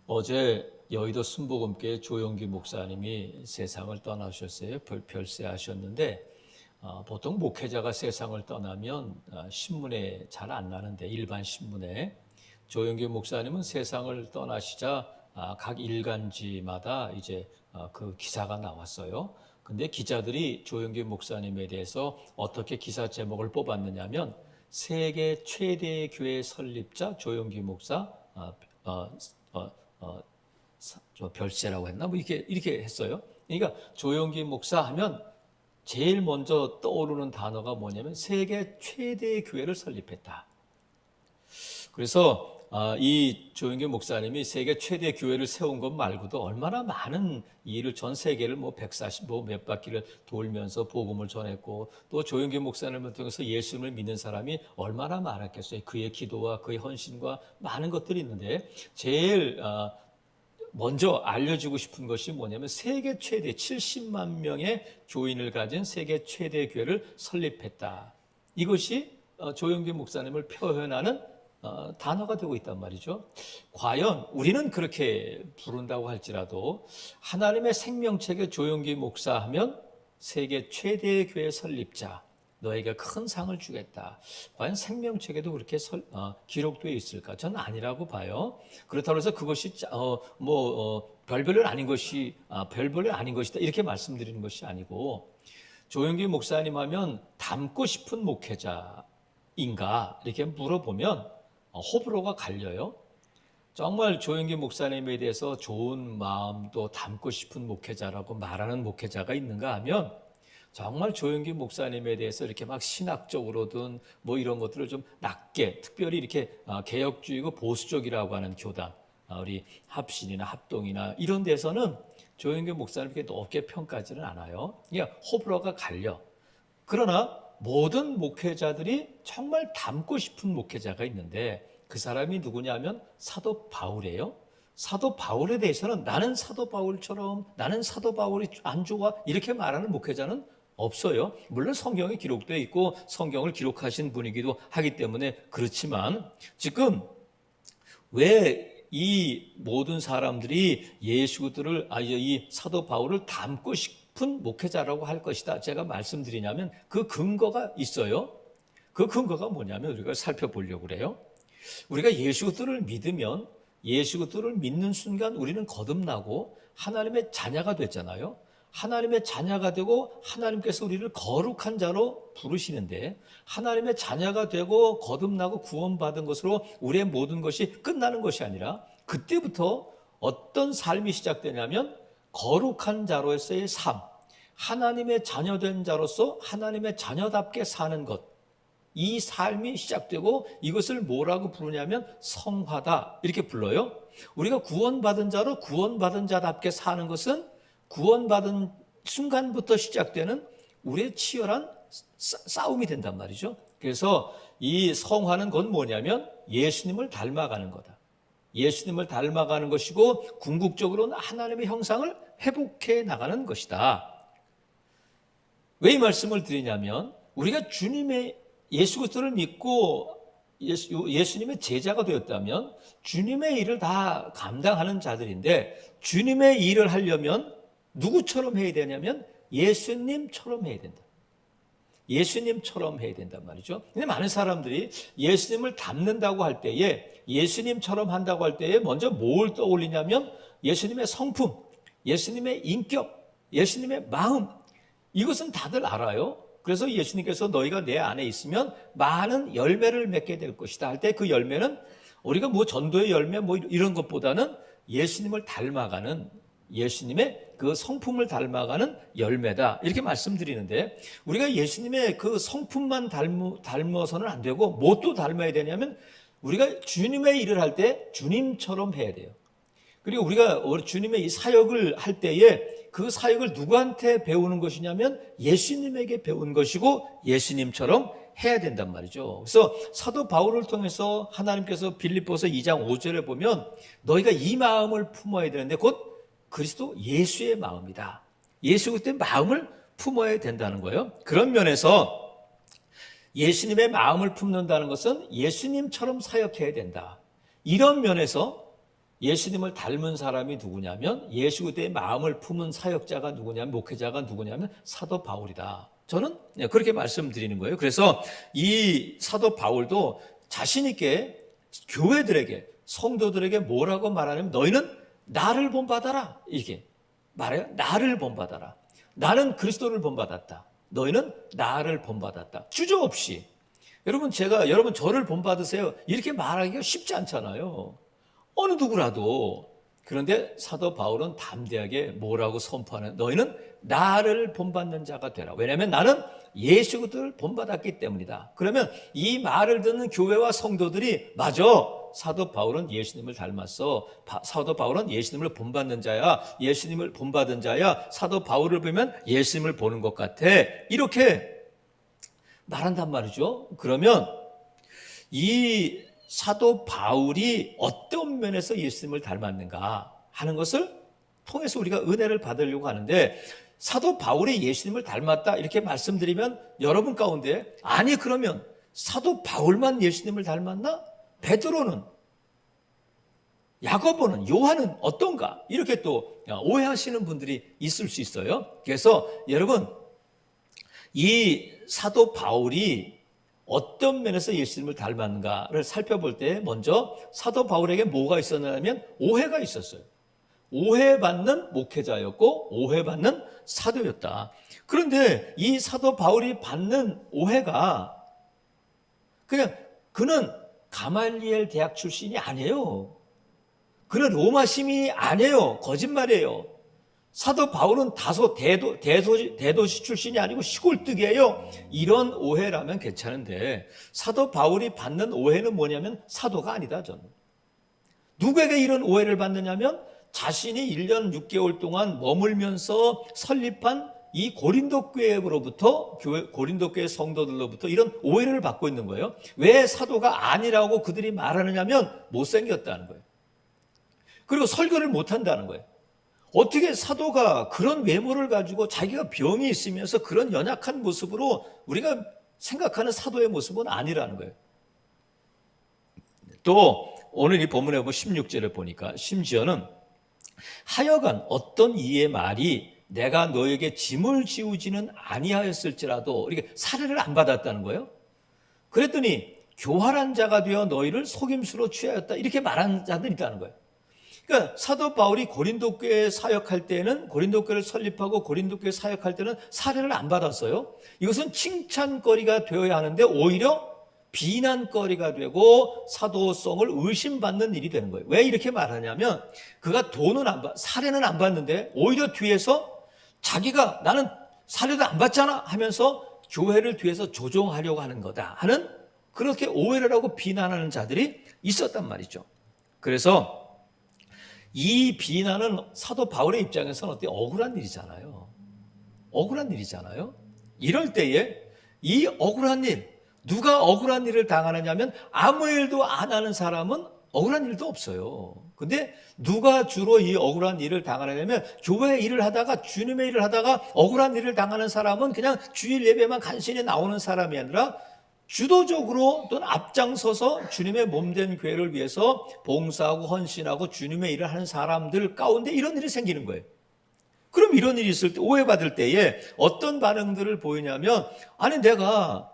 어제 여의도 순복음교회 조용기 목사님이 세상을 떠나셨어요. 별세하셨는데 보통 목회자가 세상을 떠나면 신문에 잘 안 나는데 일반 신문에 조용기 목사님은 세상을 떠나시자 각 일간지마다 이제 그 기사가 나왔어요. 근데 기자들이 조용기 목사님에 대해서 어떻게 기사 제목을 뽑았느냐면 세계 최대 교회 설립자 조용기 목사 저 별세라고 했나? 뭐 이렇게 했어요. 그러니까 조용기 목사 하면 제일 먼저 떠오르는 단어가 뭐냐면 세계 최대 교회를 설립했다. 그래서 이 조용기 목사님이 세계 최대 교회를 세운 것 말고도 얼마나 많은 일을 전 세계를 140 몇 바퀴를 돌면서 복음을 전했고 또 조용기 목사님을 통해서 예수님을 믿는 사람이 얼마나 많았겠어요. 그의 기도와 그의 헌신과 많은 것들이 있는데 제일 먼저 알려주고 싶은 것이 뭐냐면 세계 최대 70만 명의 교인을 가진 세계 최대 교회를 설립했다. 이것이 조용기 목사님을 표현하는 단어가 되고 있단 말이죠. 과연 우리는 그렇게 부른다고 할지라도 하나님의 생명책에 조용기 목사 하면 세계 최대 교회 설립자, 너에게 큰 상을 주겠다. 과연 생명책에도 그렇게 기록되어 있을까? 저는 아니라고 봐요. 그렇다고 해서 그것이 별별은 아닌 것이다. 이렇게 말씀드리는 것이 아니고 조용기 목사님 하면 닮고 싶은 목회자인가? 이렇게 물어보면 호불호가 갈려요. 정말 조용기 목사님에 대해서 좋은 마음도 담고 싶은 목회자라고 말하는 목회자가 있는가 하면 정말 조용기 목사님에 대해서 이렇게 막 신학적으로든 이런 것들을 좀 낮게, 특별히 이렇게 개혁주의고 보수적이라고 하는 교단, 우리 합신이나 합동이나 이런 데서는 조용기 목사님 이렇게 높게 평가하지는 않아요. 그냥 호불호가 갈려. 그러나 모든 목회자들이 정말 닮고 싶은 목회자가 있는데 그 사람이 누구냐면 사도 바울이에요. 사도 바울에 대해서는 나는 사도 바울처럼 나는 사도 바울이 안 좋아 이렇게 말하는 목회자는 없어요. 물론 성경에 기록되어 있고 성경을 기록하신 분이기도 하기 때문에 그렇지만 지금 왜 이 모든 사람들이 이 사도 바울을 닮고 싶은 목회자라고 할 것이다 제가 말씀드리냐면 그 근거가 있어요. 그 근거가 뭐냐면 우리가 살펴보려고 그래요. 우리가 예수 그리스도를 믿으면 예수 그리스도를 믿는 순간 우리는 거듭나고 하나님의 자녀가 됐잖아요. 하나님의 자녀가 되고 하나님께서 우리를 거룩한 자로 부르시는데 하나님의 자녀가 되고 거듭나고 구원받은 것으로 우리의 모든 것이 끝나는 것이 아니라 그때부터 어떤 삶이 시작되냐면 거룩한 자로서의 삶, 하나님의 자녀된 자로서 하나님의 자녀답게 사는 것, 이 삶이 시작되고 이것을 뭐라고 부르냐면 성화다 이렇게 불러요. 우리가 구원받은 자로 구원받은 자답게 사는 것은 구원받은 순간부터 시작되는 우리의 치열한 싸움이 된단 말이죠. 그래서 이 성화는 건 뭐냐면 예수님을 닮아가는 거다. 예수님을 닮아가는 것이고 궁극적으로는 하나님의 형상을 회복해 나가는 것이다. 왜 이 말씀을 드리냐면 우리가 주님의 예수 그리스도를 믿고 예수님의 제자가 되었다면 주님의 일을 다 감당하는 자들인데 주님의 일을 하려면 누구처럼 해야 되냐면 예수님처럼 해야 된다. 예수님처럼 해야 된단 말이죠. 근데 많은 사람들이 예수님을 닮는다고 할 때에 예수님처럼 한다고 할 때에 먼저 뭘 떠올리냐면 예수님의 성품, 예수님의 인격, 예수님의 마음 이것은 다들 알아요. 그래서 예수님께서 너희가 내 안에 있으면 많은 열매를 맺게 될 것이다 할 때 그 열매는 우리가 전도의 열매 이런 것보다는 예수님을 닮아가는 예수님의 그 성품을 닮아가는 열매다 이렇게 말씀드리는데 우리가 예수님의 그 성품만 닮아서는 안 되고 뭣도 닮아야 되냐면 우리가 주님의 일을 할 때 주님처럼 해야 돼요. 그리고 우리가 주님의 이 사역을 할 때에 그 사역을 누구한테 배우는 것이냐면 예수님에게 배운 것이고 예수님처럼 해야 된단 말이죠. 그래서 사도 바울을 통해서 하나님께서 빌립보서 2장 5절에 보면 너희가 이 마음을 품어야 되는데 곧 그리스도 예수의 마음이다. 예수 그리스도의 마음을 품어야 된다는 거예요. 그런 면에서 예수님의 마음을 품는다는 것은 예수님처럼 사역해야 된다. 이런 면에서 예수님을 닮은 사람이 누구냐면 예수 그리스도의 마음을 품은 사역자가 누구냐면 목회자가 누구냐면 사도 바울이다. 저는 그렇게 말씀드리는 거예요. 그래서 이 사도 바울도 자신 있게 교회들에게 성도들에게 뭐라고 말하냐면 너희는 나를 본받아라. 이게 말해요. 나를 본받아라. 나는 그리스도를 본받았다. 너희는 나를 본받았다. 주저없이. 여러분 저를 본받으세요. 이렇게 말하기가 쉽지 않잖아요. 어느 누구라도. 그런데 사도 바울은 담대하게 뭐라고 선포하는 너희는 나를 본받는 자가 되라. 왜냐하면 나는 예수 그리스도를 본받았기 때문이다. 그러면 이 말을 듣는 교회와 성도들이 맞아. 사도 바울은 예수님을 닮았어. 사도 바울은 예수님을 본받는 자야. 예수님을 본받은 자야. 사도 바울을 보면 예수님을 보는 것 같아. 이렇게 말한단 말이죠. 그러면 이 사도 바울이 어떤 면에서 예수님을 닮았는가 하는 것을 통해서 우리가 은혜를 받으려고 하는데 사도 바울이 예수님을 닮았다 이렇게 말씀드리면 여러분 가운데 아니 그러면 사도 바울만 예수님을 닮았나? 베드로는, 야고보는, 요한은 어떤가? 이렇게 또 오해하시는 분들이 있을 수 있어요. 그래서 여러분 이 사도 바울이 어떤 면에서 예수님을 닮았는가를 살펴볼 때 먼저 사도 바울에게 뭐가 있었냐면 오해가 있었어요. 오해받는 목회자였고 오해받는 사도였다. 그런데 이 사도 바울이 받는 오해가 그냥 그는 가말리엘 대학 출신이 아니에요. 그는 로마 시민이 아니에요. 거짓말이에요. 사도 바울은 다소 대도시 출신이 아니고 시골뜨기예요. 이런 오해라면 괜찮은데 사도 바울이 받는 오해는 뭐냐면 사도가 아니다. 저는. 누구에게 이런 오해를 받느냐면 자신이 1년 6개월 동안 머물면서 설립한 이 고린도 교회로부터 고린도 교회 성도들로부터 이런 오해를 받고 있는 거예요. 왜 사도가 아니라고 그들이 말하느냐면 못생겼다는 거예요. 그리고 설교를 못한다는 거예요. 어떻게 사도가 그런 외모를 가지고 자기가 병이 있으면서 그런 연약한 모습으로 우리가 생각하는 사도의 모습은 아니라는 거예요. 또 오늘 이 본문에 보면 16절을 보니까 심지어는 하여간 어떤 이의 말이 내가 너에게 짐을 지우지는 아니하였을지라도 이렇게 사례를 안 받았다는 거예요. 그랬더니 교활한 자가 되어 너희를 속임수로 취하였다 이렇게 말하는 자들이 있다는 거예요. 그러니까 사도 바울이 고린도 교회에 사역할 때는 고린도 교회를 설립하고 고린도 교회에 사역할 때는 사례를 안 받았어요. 이것은 칭찬거리가 되어야 하는데 오히려 비난거리가 되고 사도성을 의심받는 일이 되는 거예요. 왜 이렇게 말하냐면 그가 사례는 안 받는데 오히려 뒤에서 자기가 나는 사례도 안 받잖아 하면서 교회를 뒤에서 조종하려고 하는 거다 하는 그렇게 오해를 하고 비난하는 자들이 있었단 말이죠. 그래서 이 비난은 사도 바울의 입장에서는 어때? 억울한 일이잖아요. 억울한 일이잖아요. 이럴 때에 이 억울한 일, 누가 억울한 일을 당하느냐면 아무 일도 안 하는 사람은 억울한 일도 없어요. 근데 누가 주로 이 억울한 일을 당하느냐면 교회 일을 하다가 주님의 일을 하다가 억울한 일을 당하는 사람은 그냥 주일 예배만 간신히 나오는 사람이 아니라 주도적으로 또는 앞장서서 주님의 몸된 교회를 위해서 봉사하고 헌신하고 주님의 일을 하는 사람들 가운데 이런 일이 생기는 거예요. 그럼 이런 일이 있을 때 오해받을 때에 어떤 반응들을 보이냐면 아니 내가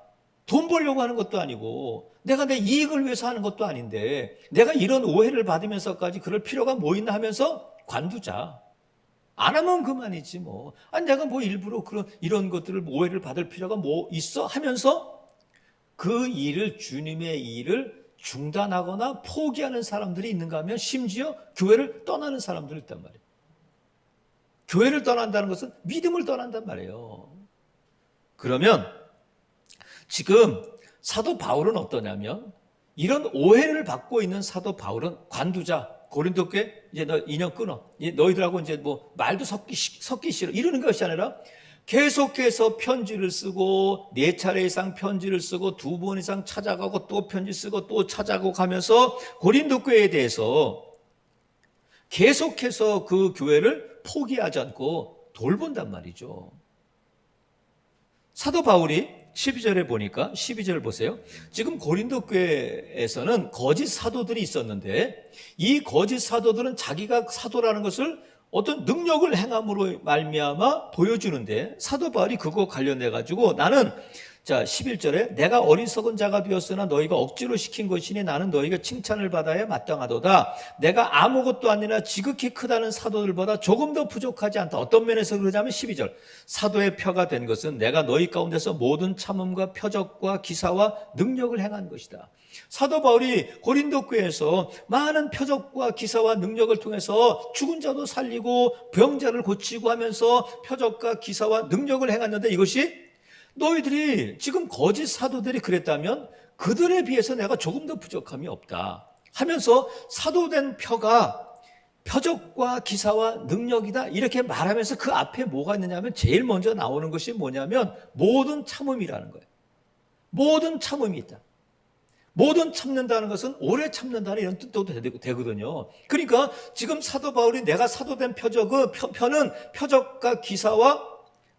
돈 벌려고 하는 것도 아니고 내가 내 이익을 위해서 하는 것도 아닌데 내가 이런 오해를 받으면서까지 그럴 필요가 뭐 있나 하면서 관두자. 안 하면 그만이지 뭐. 아니 내가 뭐 일부러 이런 것들을 오해를 받을 필요가 뭐 있어 하면서 그 일을 주님의 일을 중단하거나 포기하는 사람들이 있는가 하면 심지어 교회를 떠나는 사람들이 있단 말이에요. 교회를 떠난다는 것은 믿음을 떠난단 말이에요. 그러면 지금 사도 바울은 어떠냐면 이런 오해를 받고 있는 사도 바울은 관두자. 고린도 교회 이제 너 인연 끊어. 너희들하고 이제 뭐 말도 섞기 싫어. 이러는 것이 아니라 계속해서 편지를 쓰고 4차례 이상 편지를 쓰고 2번 이상 찾아가고 또 편지 쓰고 또 찾아가고 가면서 고린도 교회에 대해서 계속해서 그 교회를 포기하지 않고 돌본단 말이죠. 사도 바울이 12절에 보니까 12절 보세요. 지금 고린도 교회에서는 거짓 사도들이 있었는데 이 거짓 사도들은 자기가 사도라는 것을 어떤 능력을 행함으로 말미암아 보여주는데 사도 바울이 그거 관련해 가지고 나는 자 11절에 내가 어리석은 자가 되었으나 너희가 억지로 시킨 것이니 나는 너희가 칭찬을 받아야 마땅하도다. 내가 아무것도 아니라 지극히 크다는 사도들보다 조금 더 부족하지 않다. 어떤 면에서 그러냐면 12절 사도의 표가 된 것은 내가 너희 가운데서 모든 참음과 표적과 기사와 능력을 행한 것이다. 사도 바울이 고린도 교회에서 많은 표적과 기사와 능력을 통해서 죽은 자도 살리고 병자를 고치고 하면서 표적과 기사와 능력을 행했는데 이것이 너희들이 지금 거짓 사도들이 그랬다면 그들에 비해서 내가 조금 더 부족함이 없다 하면서 사도된 표가 표적과 기사와 능력이다 이렇게 말하면서 그 앞에 뭐가 있느냐면 제일 먼저 나오는 것이 뭐냐면 모든 참음이라는 거예요. 모든 참음이 있다. 모든 참는다는 것은 오래 참는다는 이런 뜻도 되거든요. 그러니까 지금 사도 바울이 내가 사도된 표는 표적과 기사와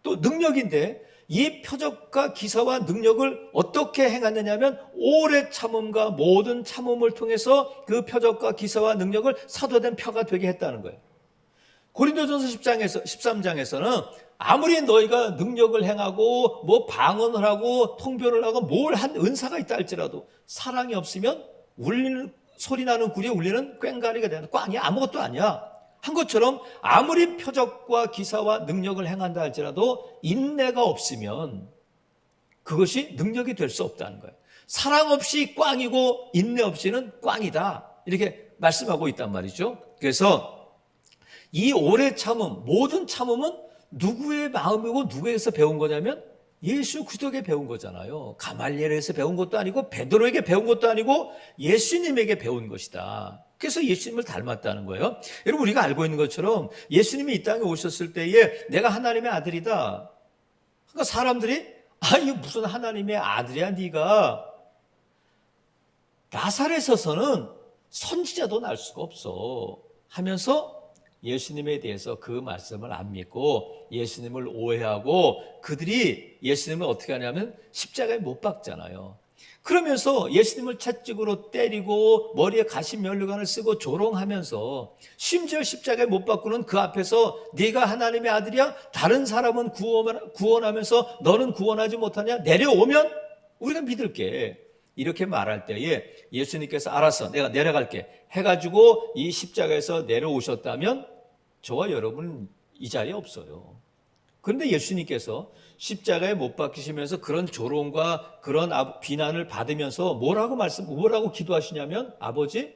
또 능력인데 이 표적과 기사와 능력을 어떻게 행했느냐면 오래 참음과 모든 참음을 통해서 그 표적과 기사와 능력을 사도된 표가 되게 했다는 거예요. 고린도전서 13장에서는 아무리 너희가 능력을 행하고 뭐 방언을 하고 통변을 하고 뭘 한 은사가 있다 할지라도 사랑이 없으면 울리는 소리 나는 굴에 울리는 꽹과리가 되는 꽝이 아무것도 아니야 한 것처럼 아무리 표적과 기사와 능력을 행한다 할지라도 인내가 없으면 그것이 능력이 될 수 없다는 거예요. 사랑 없이 꽝이고 인내 없이는 꽝이다 이렇게 말씀하고 있단 말이죠. 그래서 이 오래 참음, 모든 참음은 누구의 마음이고 누구에게서 배운 거냐면 예수 그리스도에게 배운 거잖아요. 가말리엘에서 배운 것도 아니고 베드로에게 배운 것도 아니고 예수님에게 배운 것이다. 그래서 예수님을 닮았다는 거예요. 여러분 우리가 알고 있는 것처럼 예수님이 이 땅에 오셨을 때에 내가 하나님의 아들이다. 그러니까 사람들이 이게 무슨 하나님의 아들이야 네가. 나사렛에서는 선지자도 날 수가 없어 하면서 예수님에 대해서 그 말씀을 안 믿고 예수님을 오해하고 그들이 예수님을 어떻게 하냐면 십자가에 못 박잖아요. 그러면서 예수님을 채찍으로 때리고 머리에 가시 면류관을 쓰고 조롱하면서 심지어 십자가에 못 박고는 그 앞에서 네가 하나님의 아들이야? 다른 사람은 구원하면서 너는 구원하지 못하냐? 내려오면 우리가 믿을게. 이렇게 말할 때에 예수님께서 알았어 내가 내려갈게 해가지고 이 십자가에서 내려오셨다면 저와 여러분은 이 자리에 없어요. 그런데 예수님께서 십자가에 못 박히시면서 그런 조롱과 그런 비난을 받으면서 뭐라고 기도하시냐면 아버지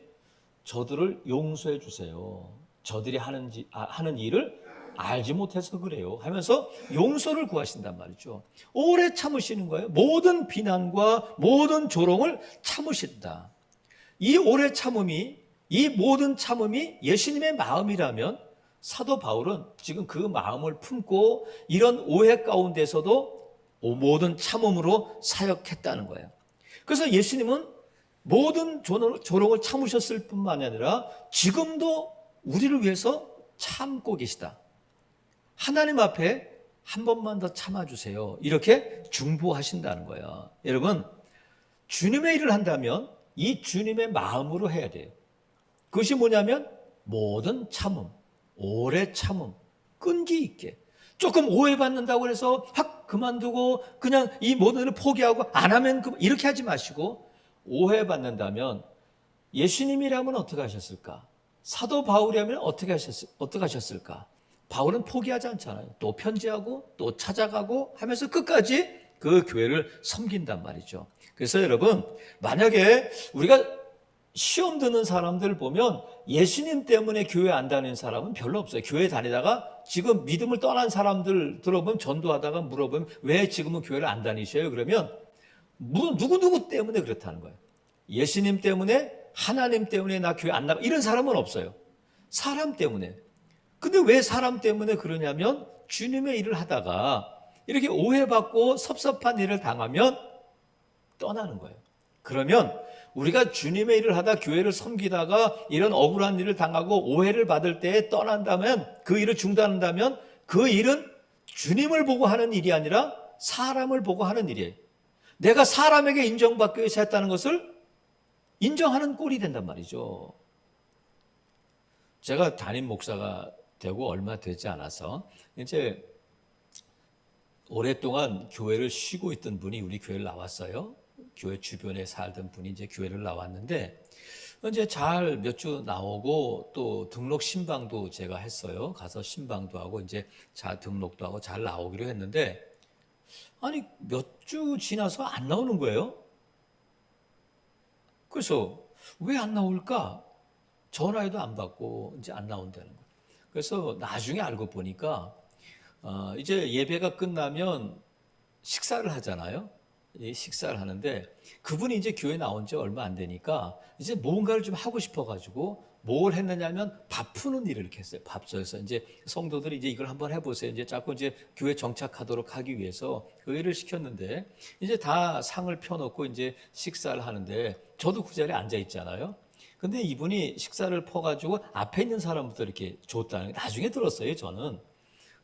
저들을 용서해 주세요. 저들이 하는 일을 알지 못해서 그래요 하면서 용서를 구하신단 말이죠. 오래 참으시는 거예요. 모든 비난과 모든 조롱을 참으신다. 이 오래 참음이 이 모든 참음이 예수님의 마음이라면 사도 바울은 지금 그 마음을 품고 이런 오해 가운데서도 모든 참음으로 사역했다는 거예요. 그래서 예수님은 모든 조롱을 참으셨을 뿐만 아니라 지금도 우리를 위해서 참고 계시다. 하나님 앞에 한 번만 더 참아주세요. 이렇게 중보하신다는 거예요. 여러분, 주님의 일을 한다면 이 주님의 마음으로 해야 돼요. 그것이 뭐냐면 모든 참음, 오래 참음, 끈기 있게. 조금 오해받는다고 해서 확 그만두고 그냥 이 모든 일을 포기하고 안 하면 이렇게 하지 마시고 오해받는다면 예수님이라면 어떻게 하셨을까? 사도 바울이라면 어떻게 하셨을까? 바울은 포기하지 않잖아요. 또 편지하고 또 찾아가고 하면서 끝까지 그 교회를 섬긴단 말이죠. 그래서 여러분 만약에 우리가 시험 드는 사람들 보면 예수님 때문에 교회 안 다니는 사람은 별로 없어요. 교회 다니다가 지금 믿음을 떠난 사람들 들어보면 전도하다가 물어보면 왜 지금은 교회를 안 다니셔요? 그러면 누구 때문에 그렇다는 거예요. 예수님 때문에 하나님 때문에 나 교회 안 나가 이런 사람은 없어요. 사람 때문에. 근데 왜 사람 때문에 그러냐면 주님의 일을 하다가 이렇게 오해받고 섭섭한 일을 당하면 떠나는 거예요. 그러면 우리가 주님의 일을 하다 교회를 섬기다가 이런 억울한 일을 당하고 오해를 받을 때에 떠난다면 그 일을 중단한다면 그 일은 주님을 보고 하는 일이 아니라 사람을 보고 하는 일이에요. 내가 사람에게 인정받기 위해서 했다는 것을 인정하는 꼴이 된단 말이죠. 제가 담임 목사가 되고 얼마 되지 않아서 이제 오랫동안 교회를 쉬고 있던 분이 우리 교회를 나왔어요. 교회 주변에 살던 분이 이제 교회를 나왔는데 이제 잘 몇 주 나오고 또 등록 신방도 제가 했어요. 가서 신방도 하고 이제 자 등록도 하고 잘 나오기로 했는데 아니 몇 주 지나서 안 나오는 거예요. 그래서 왜 안 나올까? 전화해도 안 받고 이제 안 나온다는 거예요. 그래서 나중에 알고 보니까 이제 예배가 끝나면 식사를 하잖아요. 이 식사를 하는데 그분이 이제 교회 나온 지 얼마 안 되니까 이제 뭔가를 좀 하고 싶어가지고 뭘 했느냐면 밥 푸는 일을 이렇게 했어요. 밥솥에서 이제 성도들이 이제 이걸 한번 해보세요. 이제 자꾸 이제 교회 정착하도록 하기 위해서 그 일을 시켰는데 이제 다 상을 펴놓고 이제 식사를 하는데 저도 그 자리에 앉아 있잖아요. 근데 이분이 식사를 퍼가지고 앞에 있는 사람부터 이렇게 줬다는 게 나중에 들었어요, 저는.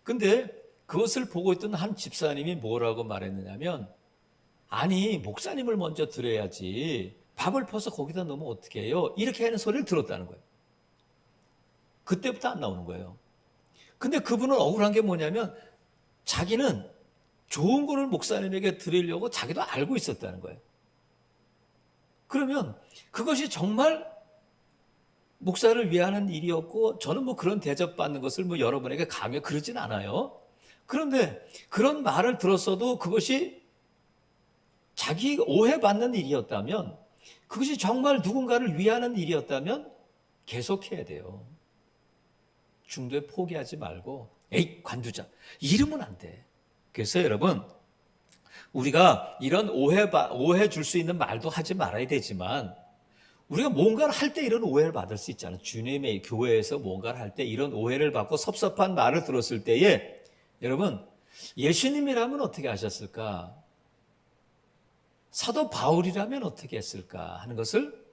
근데 그것을 보고 있던 한 집사님이 뭐라고 말했느냐면 아니 목사님을 먼저 드려야지 밥을 퍼서 거기다 넣으면 어떻게 해요? 이렇게 하는 소리를 들었다는 거예요. 그때부터 안 나오는 거예요. 근데 그분은 억울한 게 뭐냐면 자기는 좋은 거를 목사님에게 드리려고 자기도 알고 있었다는 거예요. 그러면 그것이 정말 목사를 위하는 일이었고 저는 뭐 그런 대접받는 것을 뭐 여러분에게 강요 그러진 않아요. 그런데 그런 말을 들었어도 그것이 자기 오해받는 일이었다면 그것이 정말 누군가를 위하는 일이었다면 계속해야 돼요. 중도에 포기하지 말고 에이 관두자 이러면 안 돼. 그래서 여러분 우리가 이런 오해 줄 수 있는 말도 하지 말아야 되지만 우리가 뭔가를 할 때 이런 오해를 받을 수 있잖아요. 주님의 교회에서 뭔가를 할 때 이런 오해를 받고 섭섭한 말을 들었을 때에 여러분 예수님이라면 어떻게 하셨을까? 사도 바울이라면 어떻게 했을까 하는 것을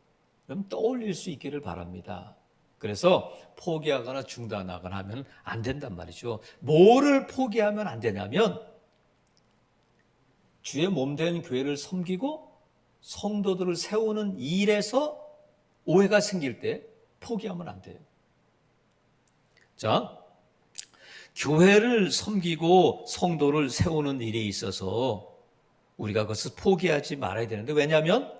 좀 떠올릴 수 있기를 바랍니다. 그래서 포기하거나 중단하거나 하면 안 된단 말이죠. 뭐를 포기하면 안 되냐면 주의 몸된 교회를 섬기고 성도들을 세우는 일에서 오해가 생길 때 포기하면 안 돼요. 자, 교회를 섬기고 성도를 세우는 일에 있어서 우리가 그것을 포기하지 말아야 되는데 왜냐하면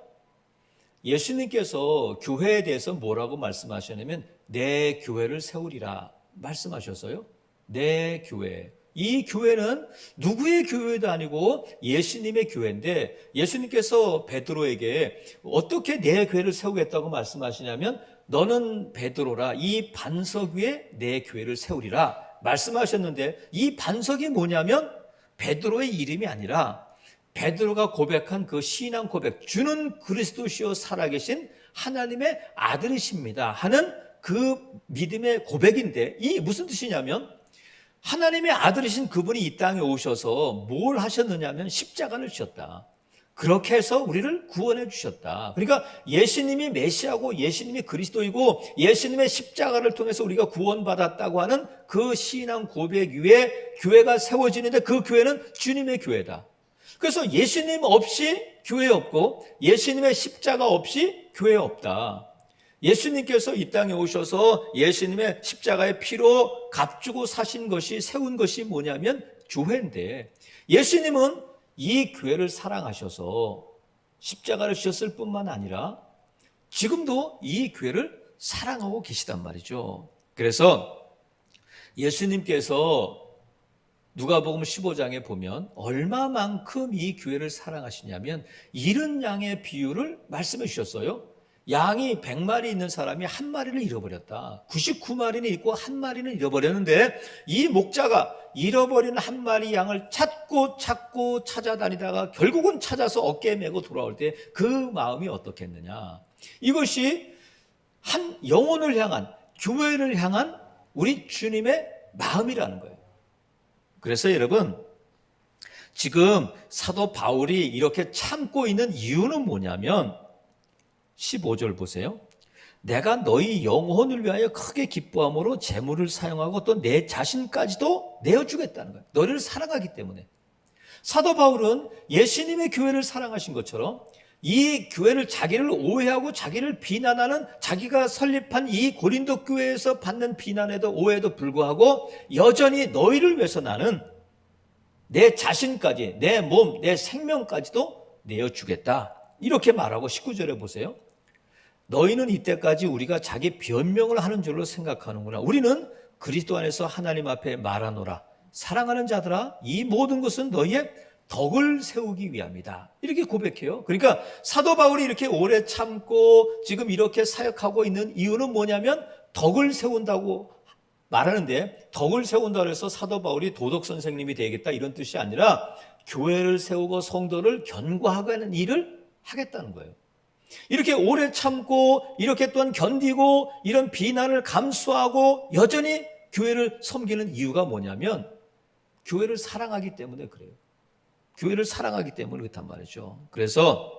예수님께서 교회에 대해서 뭐라고 말씀하셨냐면 내 교회를 세우리라 말씀하셨어요. 내 교회. 이 교회는 누구의 교회도 아니고 예수님의 교회인데 예수님께서 베드로에게 어떻게 내 교회를 세우겠다고 말씀하시냐면 너는 베드로라 이 반석 위에 내 교회를 세우리라 말씀하셨는데 이 반석이 뭐냐면 베드로의 이름이 아니라 베드로가 고백한 그 신앙 고백 주는 그리스도시요 살아계신 하나님의 아들이십니다 하는 그 믿음의 고백인데 이 무슨 뜻이냐면 하나님의 아들이신 그분이 이 땅에 오셔서 뭘 하셨느냐면 십자가를 지셨다. 그렇게 해서 우리를 구원해 주셨다. 그러니까 예수님이 메시아고 예수님이 그리스도이고 예수님의 십자가를 통해서 우리가 구원받았다고 하는 그 신앙 고백 위에 교회가 세워지는데 그 교회는 주님의 교회다. 그래서 예수님 없이 교회 없고 예수님의 십자가 없이 교회 없다. 예수님께서 이 땅에 오셔서 예수님의 십자가의 피로 값주고 사신 것이 세운 것이 뭐냐면 교회인데 예수님은 이 교회를 사랑하셔서 십자가를 지셨을 뿐만 아니라 지금도 이 교회를 사랑하고 계시단 말이죠. 그래서 예수님께서 누가복음 15장에 보면 얼마만큼 이 교회를 사랑하시냐면 잃은 양의 비유를 말씀해 주셨어요. 양이 100마리 있는 사람이 한 마리를 잃어버렸다. 99마리는 있고 한 마리는 잃어버렸는데 이 목자가 잃어버린 한 마리 양을 찾고 찾아다니다가 결국은 찾아서 어깨에 메고 돌아올 때 그 마음이 어떻겠느냐. 이것이 한 영혼을 향한 교회를 향한 우리 주님의 마음이라는 거예요. 그래서 여러분 지금 사도 바울이 이렇게 참고 있는 이유는 뭐냐면 15절 보세요. 내가 너희 영혼을 위하여 크게 기뻐함으로 재물을 사용하고 또 내 자신까지도 내어주겠다는 거예요. 너희를 사랑하기 때문에. 사도 바울은 예수님의 교회를 사랑하신 것처럼 이 교회를 자기를 오해하고 자기를 비난하는 자기가 설립한 이 고린도 교회에서 받는 비난에도 오해에도 불구하고 여전히 너희를 위해서 나는 내 자신까지, 내 몸, 내 생명까지도 내어주겠다. 이렇게 말하고 19절에 보세요. 너희는 이때까지 우리가 자기 변명을 하는 줄로 생각하는구나. 우리는 그리스도 안에서 하나님 앞에 말하노라. 사랑하는 자들아, 이 모든 것은 너희의 덕을 세우기 위함이다. 이렇게 고백해요. 그러니까 사도 바울이 이렇게 오래 참고 지금 이렇게 사역하고 있는 이유는 뭐냐면 덕을 세운다고 말하는데, 덕을 세운다고 해서 사도 바울이 도덕 선생님이 되겠다 이런 뜻이 아니라 교회를 세우고 성도를 견고하는 일을 하겠다는 거예요. 이렇게 오래 참고 이렇게 또한 견디고 이런 비난을 감수하고 여전히 교회를 섬기는 이유가 뭐냐면 교회를 사랑하기 때문에 그래요. 교회를 사랑하기 때문에 그렇단 말이죠. 그래서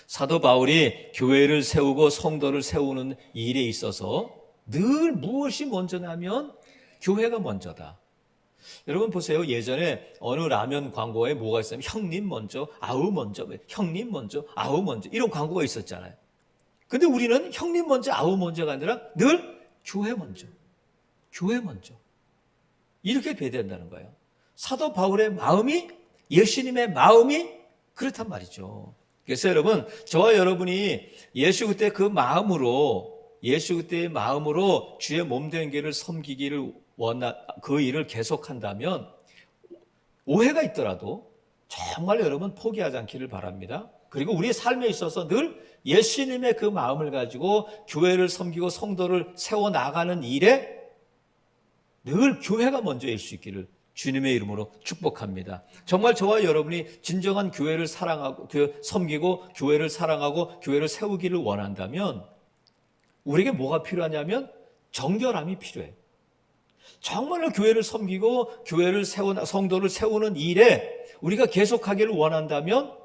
사도 바울이 교회를 세우고 성도를 세우는 일에 있어서 늘 무엇이 먼저냐면 교회가 먼저다. 여러분 보세요. 예전에 어느 라면 광고에 뭐가 있었냐면 형님 먼저, 아우 먼저, 형님 먼저, 아우 먼저 이런 광고가 있었잖아요. 근데 우리는 형님 먼저, 아우 먼저가 아니라 늘 교회 먼저, 교회 먼저 이렇게 돼야 된다는 거예요. 사도 바울의 마음이, 예수님의 마음이 그렇단 말이죠. 그래서 여러분, 저와 여러분이 예수 그때 그 마음으로, 예수 그때의 마음으로 주의 몸된 교회를 섬기기를 그 일을 계속한다면 오해가 있더라도 정말 여러분 포기하지 않기를 바랍니다. 그리고 우리의 삶에 있어서 늘 예수님의 그 마음을 가지고 교회를 섬기고 성도를 세워나가는 일에 늘 교회가 먼저일 수 있기를 주님의 이름으로 축복합니다. 정말 저와 여러분이 진정한 교회를 사랑하고 섬기고 교회를 사랑하고 교회를 세우기를 원한다면 우리에게 뭐가 필요하냐면 정결함이 필요해요. 정말로 교회를 섬기고 교회를 성도를 세우는 일에 우리가 계속하기를 원한다면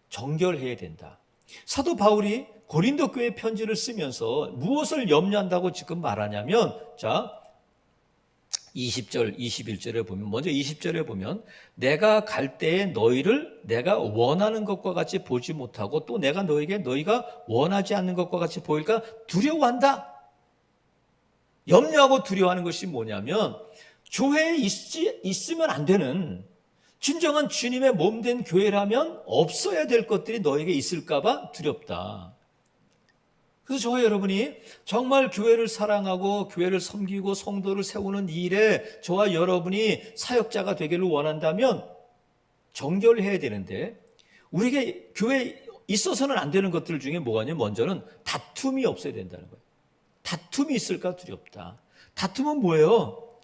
정결해야 된다. 사도 바울이 고린도 교회 편지를 쓰면서 무엇을 염려한다고 지금 말하냐면, 자 20절, 21절에 보면, 먼저 20절에 보면 내가 갈 때에 너희를 내가 원하는 것과 같이 보지 못하고 또 내가 너희에게 너희가 원하지 않는 것과 같이 보일까 두려워한다. 염려하고 두려워하는 것이 뭐냐면 교회에 있으면 안 되는 진정한 주님의 몸된 교회라면 없어야 될 것들이 너에게 있을까 봐 두렵다. 그래서 저와 여러분이 정말 교회를 사랑하고 교회를 섬기고 성도를 세우는 일에 저와 여러분이 사역자가 되기를 원한다면 정결해야 되는데 우리에게 교회에 있어서는 안 되는 것들 중에 뭐가 있냐면 먼저는 다툼이 없어야 된다는 거예요. 다툼이 있을까 두렵다. 다툼은 뭐예요?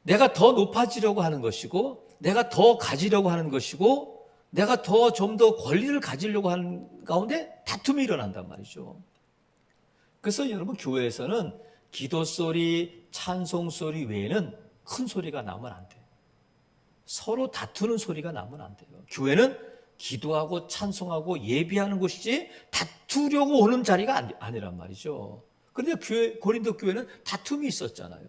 내가 더 높아지려고 하는 것이고 내가 더 가지려고 하는 것이고 내가 더 좀 더 권리를 가지려고 하는 가운데 다툼이 일어난단 말이죠. 그래서 여러분 교회에서는 기도 소리, 찬송 소리 외에는 큰 소리가 나면 안 돼요. 서로 다투는 소리가 나면 안 돼요. 교회는 기도하고 찬송하고 예배하는 곳이지 다투려고 오는 자리가 아니란 말이죠. 그런데 고린도 교회는 다툼이 있었잖아요.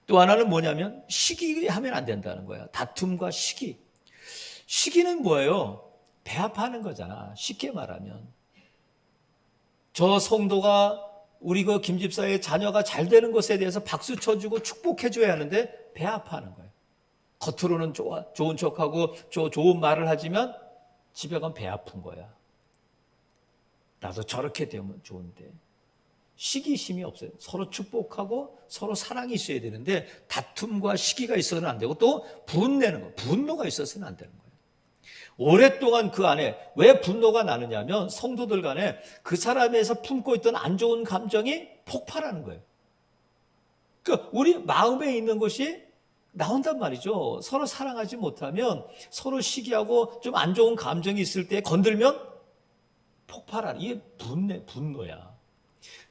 또 하나는 뭐냐면 시기하면 안 된다는 거야. 다툼과 시기. 시기는 뭐예요? 배합하는 거잖아. 쉽게 말하면. 저 성도가 우리 그 김 집사의 자녀가 잘 되는 것에 대해서 박수 쳐주고 축복해줘야 하는데 배합하는 거예요. 겉으로는 좋은 척하고 좋은 말을 하지만 집에 가면 배 아픈 거야. 나도 저렇게 되면 좋은데. 시기심이 없어요. 서로 축복하고 서로 사랑이 있어야 되는데 다툼과 시기가 있어서는 안 되고 또 분내는 거, 분노가 있어서는 안 되는 거예요. 오랫동안 그 안에 왜 분노가 나느냐면 성도들 간에 그 사람에서 품고 있던 안 좋은 감정이 폭발하는 거예요. 그러니까 우리 마음에 있는 것이 나온단 말이죠. 서로 사랑하지 못하면 서로 시기하고 좀 안 좋은 감정이 있을 때 건들면 폭발하는, 이게 분노야.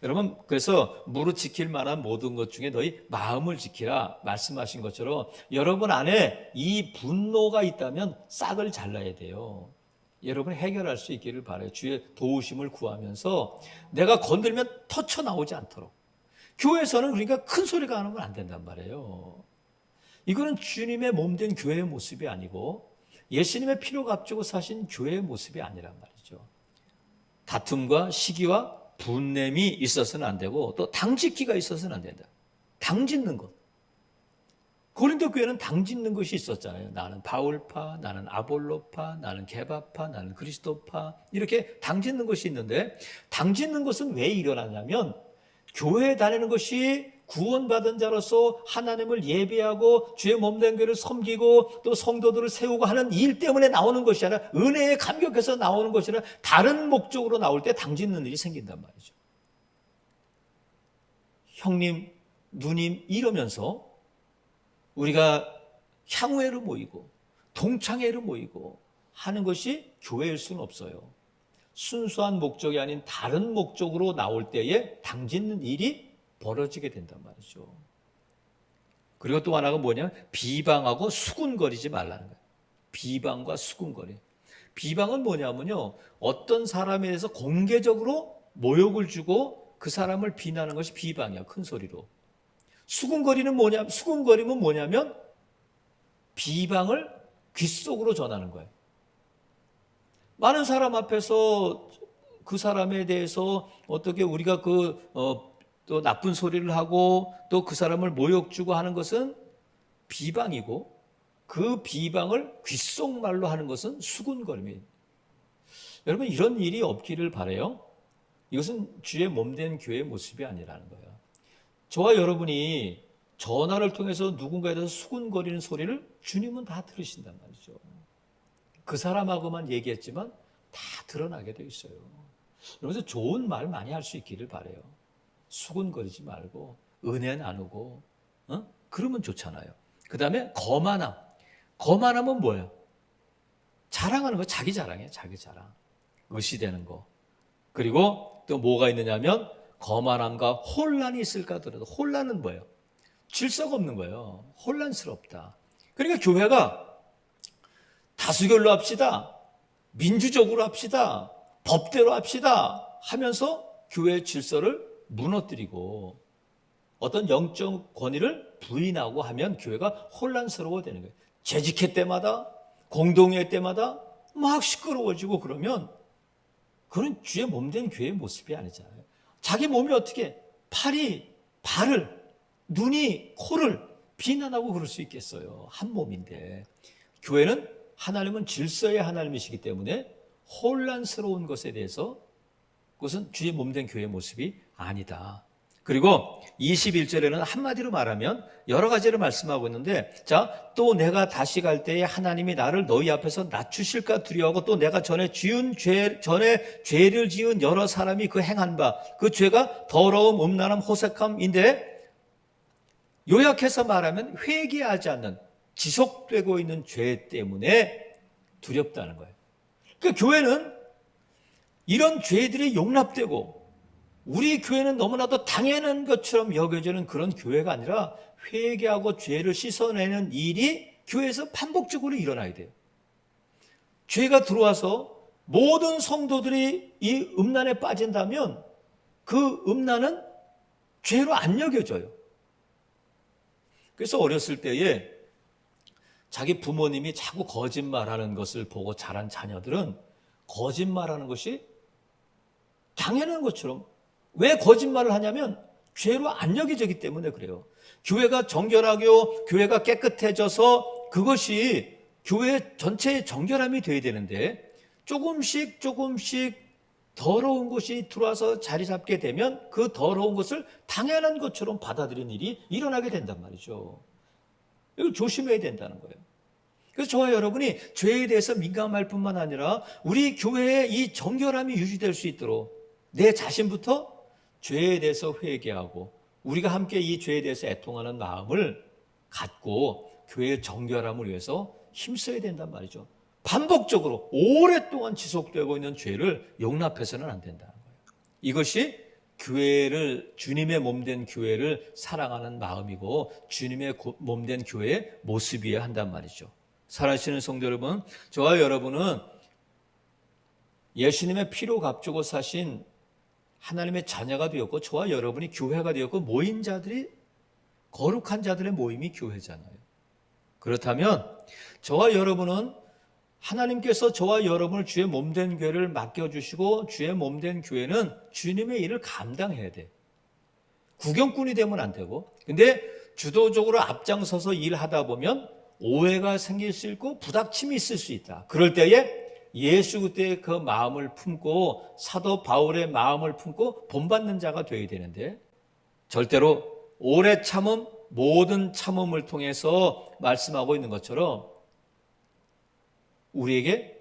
여러분, 그래서 무릇 지킬 만한 모든 것 중에 너희 마음을 지키라 말씀하신 것처럼 여러분 안에 이 분노가 있다면 싹을 잘라야 돼요. 여러분 해결할 수 있기를 바라요. 주의 도우심을 구하면서 내가 건들면 터쳐 나오지 않도록. 교회에서는 그러니까 큰 소리가 나면 안 된단 말이에요. 이거는 주님의 몸된 교회의 모습이 아니고 예수님의 피로 값주고 사신 교회의 모습이 아니란 말이죠. 다툼과 시기와 분냄이 있어서는 안 되고 또 당짓기가 있어서는 안 된다. 당짓는 것. 고린도 교회는 당짓는 것이 있었잖아요. 나는 바울파, 나는 아볼로파, 나는 게바파, 나는 그리스도파 이렇게 당짓는 것이 있는데 당짓는 것은 왜 일어나냐면 교회에 다니는 것이 구원받은 자로서 하나님을 예배하고 주의 몸된 교회를 섬기고 또 성도들을 세우고 하는 일 때문에 나오는 것이 아니라 은혜에 감격해서 나오는 것이 아니라 다른 목적으로 나올 때 당짓는 일이 생긴단 말이죠. 형님, 누님 이러면서 우리가 향후회로 모이고 동창회로 모이고 하는 것이 교회일 수는 없어요. 순수한 목적이 아닌 다른 목적으로 나올 때에 당짓는 일이 벌어지게 된단 말이죠. 그리고 또 하나가 뭐냐면 비방하고 수군거리지 말라는 거예요. 비방과 수군거리. 비방은 뭐냐면요, 어떤 사람에 대해서 공개적으로 모욕을 주고 그 사람을 비난하는 것이 비방이야, 큰 소리로. 수군거림은 뭐냐면 비방을 귓속으로 전하는 거예요. 많은 사람 앞에서 그 사람에 대해서 어떻게 우리가 또 나쁜 소리를 하고 또 그 사람을 모욕 주고 하는 것은 비방이고 그 비방을 귓속말로 하는 것은 수군거림이에요. 여러분 이런 일이 없기를 바라요. 이것은 주의 몸된 교회의 모습이 아니라는 거예요. 저와 여러분이 전화를 통해서 누군가에 대해서 수군거리는 소리를 주님은 다 들으신단 말이죠. 그 사람하고만 얘기했지만 다 드러나게 되어 있어요. 그래서 좋은 말 많이 할 수 있기를 바라요. 수군거리지 말고 은혜 나누고 그러면 좋잖아요. 그 다음에 거만함. 거만함은 뭐예요? 자랑하는 거, 자기 자랑이에요. 자기 자랑. 의시되는 거. 그리고 또 뭐가 있느냐면 거만함과 혼란이 있을까 하더라도 혼란은 뭐예요? 질서가 없는 거예요. 혼란스럽다. 그러니까 교회가 다수결로 합시다. 민주적으로 합시다. 법대로 합시다. 하면서 교회의 질서를 무너뜨리고 어떤 영적 권위를 부인하고 하면 교회가 혼란스러워 되는 거예요. 재직회 때마다 공동회 때마다 막 시끄러워지고 그러면 그건 주의 몸된 교회의 모습이 아니잖아요. 자기 몸이 어떻게 팔이, 발을, 눈이, 코를 비난하고 그럴 수 있겠어요. 한 몸인데. 교회는 하나님은 질서의 하나님이시기 때문에 혼란스러운 것에 대해서 그것은 주의 몸된 교회의 모습이 아니다. 그리고 21절에는 한마디로 말하면 여러 가지를 말씀하고 있는데, 자, 또 내가 다시 갈 때에 하나님이 나를 너희 앞에서 낮추실까 두려워하고 또 내가 전에 죄를 지은 여러 사람이 그 행한 바, 그 죄가 더러움, 음란함, 호색함인데 요약해서 말하면 회개하지 않는 지속되고 있는 죄 때문에 두렵다는 거예요. 그러니까 교회는 이런 죄들이 용납되고 우리 교회는 너무나도 당연한 것처럼 여겨지는 그런 교회가 아니라 회개하고 죄를 씻어내는 일이 교회에서 반복적으로 일어나야 돼요. 죄가 들어와서 모든 성도들이 이 음란에 빠진다면 그 음란은 죄로 안 여겨져요. 그래서 어렸을 때에 자기 부모님이 자꾸 거짓말하는 것을 보고 자란 자녀들은 거짓말하는 것이 당연한 것처럼, 왜 거짓말을 하냐면 죄로 안 여겨지기 때문에 그래요. 교회가 정결하고 교회가 깨끗해져서 그것이 교회 전체의 정결함이 돼야 되는데 조금씩 더러운 것이 들어와서 자리 잡게 되면 그 더러운 것을 당연한 것처럼 받아들이는 일이 일어나게 된단 말이죠. 이걸 조심해야 된다는 거예요. 그래서 저와 여러분이 죄에 대해서 민감할 뿐만 아니라 우리 교회의 이 정결함이 유지될 수 있도록 내 자신부터 죄에 대해서 회개하고 우리가 함께 이 죄에 대해서 애통하는 마음을 갖고 교회의 정결함을 위해서 힘써야 된단 말이죠. 반복적으로 오랫동안 지속되고 있는 죄를 용납해서는 안 된다는 거예요. 이것이 교회를, 주님의 몸된 교회를 사랑하는 마음이고 주님의 몸된 교회의 모습이어야 한단 말이죠. 사랑하시는 성도 여러분, 저와 여러분은 예수님의 피로 값주고 사신 하나님의 자녀가 되었고 저와 여러분이 교회가 되었고 모인 자들이, 거룩한 자들의 모임이 교회잖아요. 그렇다면 저와 여러분은 하나님께서 저와 여러분을 주의 몸된 교회를 맡겨주시고 주의 몸된 교회는 주님의 일을 감당해야 돼. 구경꾼이 되면 안 되고, 근데 주도적으로 앞장서서 일하다 보면 오해가 생길 수 있고 부닥침이 있을 수 있다. 그럴 때에 예수 그때의 그 마음을 품고 사도 바울의 마음을 품고 본받는 자가 되어야 되는데, 절대로 오래 참음, 모든 참음을 통해서 말씀하고 있는 것처럼 우리에게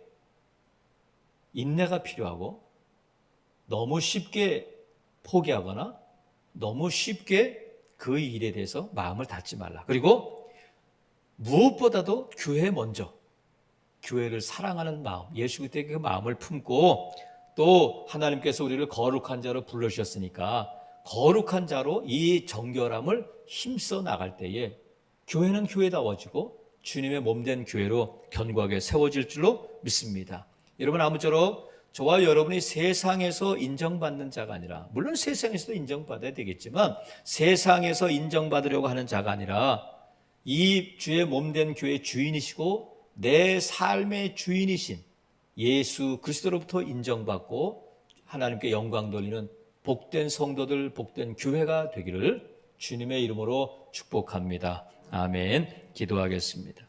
인내가 필요하고, 너무 쉽게 포기하거나 너무 쉽게 그 일에 대해서 마음을 닫지 말라. 그리고 무엇보다도 교회 먼저, 교회를 사랑하는 마음, 예수 그리스도의 그 마음을 품고, 또 하나님께서 우리를 거룩한 자로 불러주셨으니까 거룩한 자로 이 정결함을 힘써 나갈 때에 교회는 교회다워지고 주님의 몸된 교회로 견고하게 세워질 줄로 믿습니다. 여러분, 아무쪼록 저와 여러분이 세상에서 인정받는 자가 아니라, 물론 세상에서도 인정받아야 되겠지만 세상에서 인정받으려고 하는 자가 아니라 이 주의 몸된 교회의 주인이시고 내 삶의 주인이신 예수 그리스도로부터 인정받고 하나님께 영광 돌리는 복된 성도들, 복된 교회가 되기를 주님의 이름으로 축복합니다. 아멘. 기도하겠습니다.